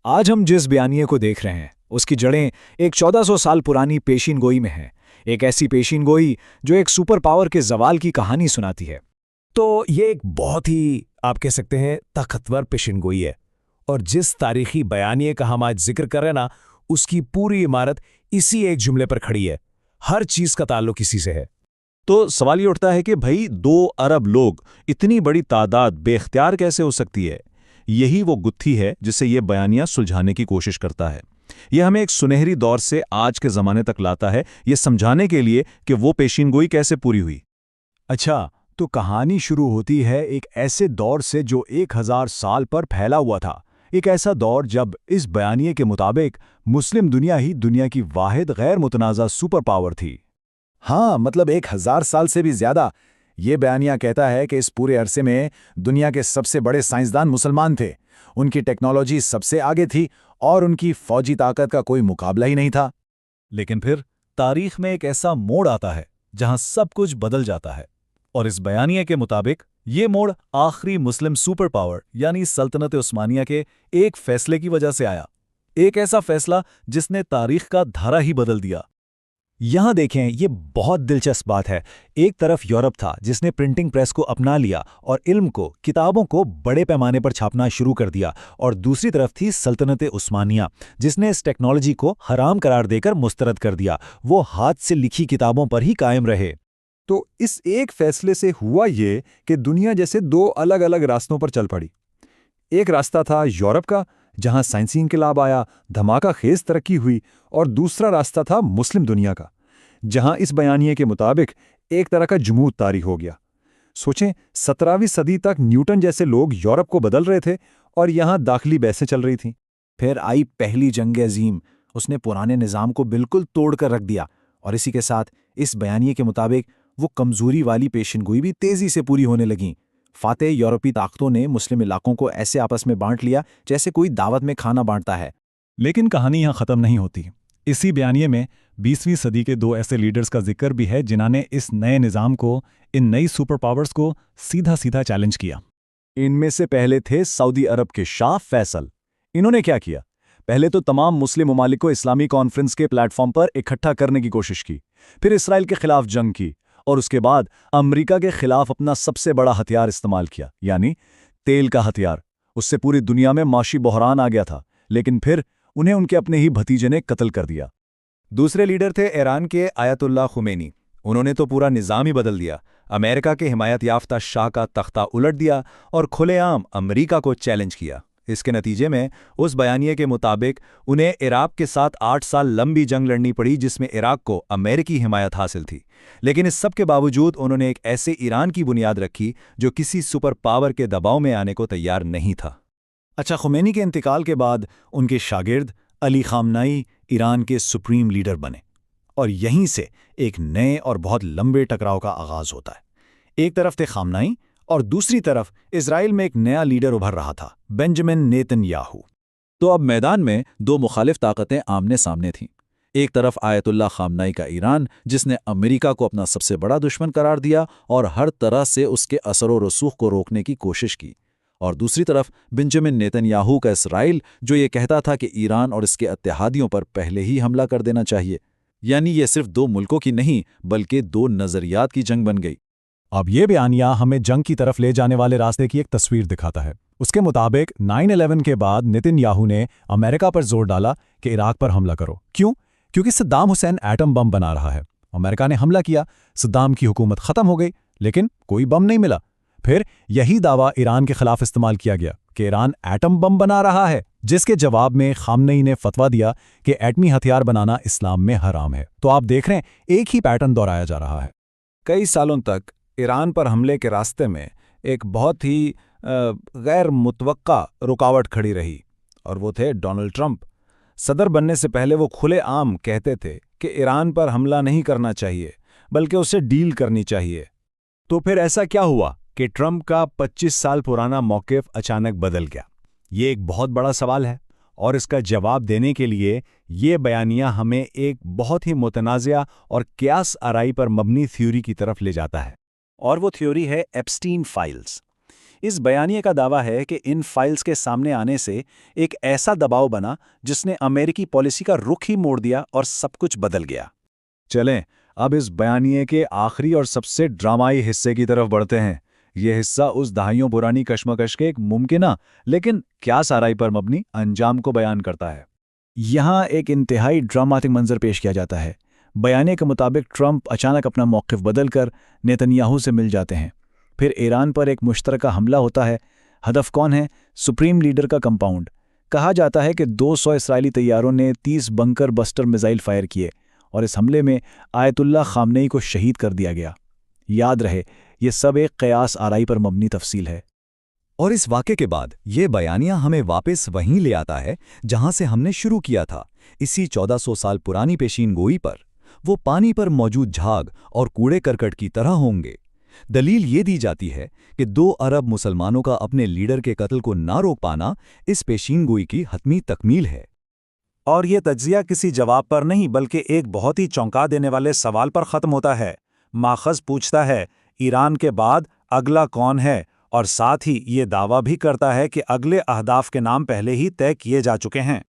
आज हम जिस बयानिए को देख रहे हैं उसकी जड़ें एक 1400 साल पुरानी पेशीन गोई में हैं। एक ऐसी पेशीन गोई जो एक सुपर पावर के जवाल की कहानी सुनाती है। तो ये एक बहुत ही आप कह सकते हैं ताकतवर पेशिन गोई है। और जिस तारीखी बयानिए का हम आज जिक्र कर रहे हैं ना, उसकी पूरी इमारत इसी एक जुमले पर खड़ी है। हर चीज का ताल्लुक इसी से है। तो सवाल ये उठता है कि भाई 2 अरब लोग, इतनी बड़ी तादाद बेख्तियार कैसे हो सकती है? यही वो गुत्थी है जिसे ये बयानिया सुलझाने की कोशिश करता है। यह हमें एक सुनहरी दौर से आज के ज़माने तक लाता है, ये समझाने के लिए कि वो पेशीनगोई कैसे पूरी हुई। अच्छा, तो कहानी शुरू होती है एक ऐसे दौर से जो 1000 साल पर फैला हुआ था। एक ऐसा दौर जब इस बयानिए के मुताबिक मुस्लिम दुनिया ही दुनिया की वाहिद गैर मुतनाज़ा सुपर पावर थी। हाँ, मतलब 1000 साल से भी ज्यादा। ये बयानिया कहता है कि इस पूरे अरसे में दुनिया के सबसे बड़े साइंसदान मुसलमान थे। उनकी टेक्नोलॉजी सबसे आगे थी और उनकी फौजी ताकत का कोई मुकाबला ही नहीं था। लेकिन फिर तारीख में एक ऐसा मोड़ आता है जहां सब कुछ बदल जाता है। और इस बयानिए के मुताबिक ये मोड़ आखिरी मुस्लिम सुपर पावर यानी सल्तनत उस्मानिया के एक फैसले की वजह से आया। एक ऐसा फैसला जिसने तारीख का धारा ही बदल दिया। यहाँ देखें, ये बहुत दिलचस्प बात है। एक तरफ यूरोप था जिसने प्रिंटिंग प्रेस को अपना लिया और इल्म को, किताबों को बड़े पैमाने पर छापना शुरू कर दिया, और दूसरी तरफ थी सल्तनत उस्मानिया जिसने इस टेक्नोलॉजी को हराम करार देकर मुस्तरद कर दिया। वो हाथ से लिखी किताबों पर ही कायम रहे। तो इस एक फैसले से हुआ ये कि दुनिया जैसे 2 अलग अलग रास्तों पर चल पड़ी। एक रास्ता था यूरोप का, जहां साइंसी इंकलाब आया, धमाका खेज तरक्की हुई, और दूसरा रास्ता था मुस्लिम दुनिया का, जहां इस बयानिए के मुताबिक एक तरह का जमूद तारी हो गया। सोचें, 17वीं सदी तक न्यूटन जैसे लोग यूरोप को बदल रहे थे और यहां दाखिली बहसें चल रही थीं। फिर आई पहली जंग अजीम। उसने पुराने निज़ाम को बिल्कुल तोड़ कर रख दिया, और इसी के साथ इस बयानिए के मुताबिक वो कमजोरी वाली पेशिनगोई भी तेजी से पूरी होने लगी। फातेह यूरोपी ताकतों ने मुस्लिम इलाकों को ऐसे आपस में बांट लिया जैसे कोई दावत में खाना बांटता है। लेकिन कहानी यहाँ खत्म नहीं होती। इसी बयानिए में 20वीं सदी के 2 ऐसे लीडर्स का जिक्र भी है जिन्होंने इस नए निज़ाम को, इन नई सुपर पावर्स को सीधा सीधा चैलेंज किया। इनमें से पहले थे सऊदी अरब के शाह फैसल। इन्होंने क्या किया? पहले तो तमाम मुस्लिम ममालिक को इस्लामी कॉन्फ्रेंस के प्लेटफॉर्म पर इकट्ठा करने की कोशिश की, फिर इसराइल के खिलाफ जंग की, और उसके बाद अमेरिका के खिलाफ अपना सबसे बड़ा हथियार इस्तेमाल किया, यानी तेल का हथियार। उससे पूरी दुनिया में माशी बहरान आ गया था, लेकिन फिर उन्हें उनके अपने ही भतीजे ने कत्ल कर दिया। दूसरे लीडर थे ईरान के आयतुल्लाह खुमैनी। उन्होंने तो पूरा निज़ाम ही बदल दिया। अमेरिका के हिमायत याफ्ता शाह का तख्ता उलट दिया और खुलेआम अमेरिका को चैलेंज किया। इसके नतीजे में उस बयानिए के मुताबिक उन्हें इराक के साथ 8 साल लंबी जंग लड़नी पड़ी, जिसमें इराक को अमेरिकी हिमायत हासिल थी। लेकिन इस सब के बावजूद उन्होंने एक ऐसे ईरान की बुनियाद रखी जो किसी सुपर पावर के दबाव में आने को तैयार नहीं था। अच्छा, खुमैनी के इंतकाल के बाद उनके शागिर्द अली खामनाई ईरान के सुप्रीम लीडर बने, और यहीं से एक नए और बहुत लंबे टकराव का आगाज होता है। एक तरफ थे खामनाई और दूसरी तरफ इजराइल में एक नया लीडर उभर रहा था, बेंजामिन नेतन्याहू। तो अब मैदान में 2 मुखालिफ ताकतें आमने सामने थीं। एक तरफ आयतुल्लाह खामनाई का ईरान, जिसने अमेरिका को अपना सबसे बड़ा दुश्मन करार दिया और हर तरह से उसके असर व रसूख को रोकने की कोशिश की, और दूसरी तरफ बेंजामिन नेतन्याहू का इसराइल, जो ये कहता था कि ईरान और इसके इत्तेहादियों पर पहले ही हमला कर देना चाहिए। यानी ये सिर्फ 2 मुल्कों की नहीं बल्कि 2 नज़रियात की जंग बन गई। अब ये बयानिया हमें जंग की तरफ ले जाने वाले रास्ते की एक तस्वीर दिखाता है। उसके मुताबिक 9/11 के बाद नेतन्याहू ने अमेरिका पर जोर डाला कि इराक पर हमला करो। क्यों? क्योंकि सद्दाम हुसैन एटम बम बना रहा है। अमेरिका ने हमला किया, सद्दाम की हुकूमत खत्म हो गई, लेकिन कोई बम नहीं मिला। फिर यही दावा ईरान के खिलाफ इस्तेमाल किया गया कि ईरान एटम बम बना रहा है, जिसके जवाब में खामनेई ने फतवा दिया कि एटमी हथियार बनाना इस्लाम में हराम है। तो आप देख रहे हैं, एक ही पैटर्न दोहराया जा रहा है। कई सालों तक ईरान पर हमले के रास्ते में एक बहुत ही गैर मुतवक्का रुकावट खड़ी रही, और वो थे डोनाल्ड ट्रंप। सदर बनने से पहले वो खुलेआम कहते थे कि ईरान पर हमला नहीं करना चाहिए, बल्कि उसे डील करनी चाहिए। तो फिर ऐसा क्या हुआ कि ट्रंप का 25 साल पुराना मौक़िफ़ अचानक बदल गया? ये एक बहुत बड़ा सवाल है, और इसका जवाब देने के लिए ये बयानिया हमें एक बहुत ही मुतनाज़िया और क़यास आराई पर मबनी थ्योरी की तरफ ले जाता है। और वो थ्योरी है एप्स्टीन फाइल्स। اس بیانیے کا دعویٰ ہے کہ ان فائلز کے سامنے آنے سے ایک ایسا دباؤ بنا جس نے امریکی پالیسی کا رخ ہی موڑ دیا اور سب کچھ بدل گیا۔ چلیں اب اس بیانیے کے آخری اور سب سے ڈرامائی حصے کی طرف بڑھتے ہیں۔ یہ حصہ اس دہائیوں پرانی کشمکش کے ایک ممکنہ لیکن کیا سارائی پر مبنی انجام کو بیان کرتا ہے۔ یہاں ایک انتہائی ڈراماتک منظر پیش کیا جاتا ہے۔ بیانیے کے مطابق ٹرمپ اچانک اپنا موقف بدل کر نیتن سے مل جاتے ہیں۔ پھر ایران پر ایک مشترکہ حملہ ہوتا ہے۔ ہدف کون ہے؟ سپریم لیڈر کا کمپاؤنڈ۔ کہا جاتا ہے کہ 200 اسرائیلی طیاروں نے 30 بنکر بسٹر میزائل فائر کیے اور اس حملے میں آیت اللہ خامنئی کو شہید کر دیا گیا۔ یاد رہے یہ سب ایک قیاس آرائی پر مبنی تفصیل ہے۔ اور اس واقعے کے بعد یہ بیانیہ ہمیں واپس وہیں لے آتا ہے جہاں سے ہم نے شروع کیا تھا، اسی 1400 سال پرانی پیشین گوئی پر۔ وہ پانی پر موجود جھاگ اور کوڑے کرکٹ کی طرح ہوں گے۔ دلیل یہ دی جاتی ہے کہ 2 ارب مسلمانوں کا اپنے لیڈر کے قتل کو نہ روک پانا اس پیشین گوئی کی حتمی تکمیل ہے۔ اور یہ تجزیہ کسی جواب پر نہیں بلکہ ایک بہت ہی چونکا دینے والے سوال پر ختم ہوتا ہے۔ ماخذ پوچھتا ہے ایران کے بعد اگلا کون ہے، اور ساتھ ہی یہ دعویٰ بھی کرتا ہے کہ اگلے اہداف کے نام پہلے ہی طے کیے جا چکے ہیں۔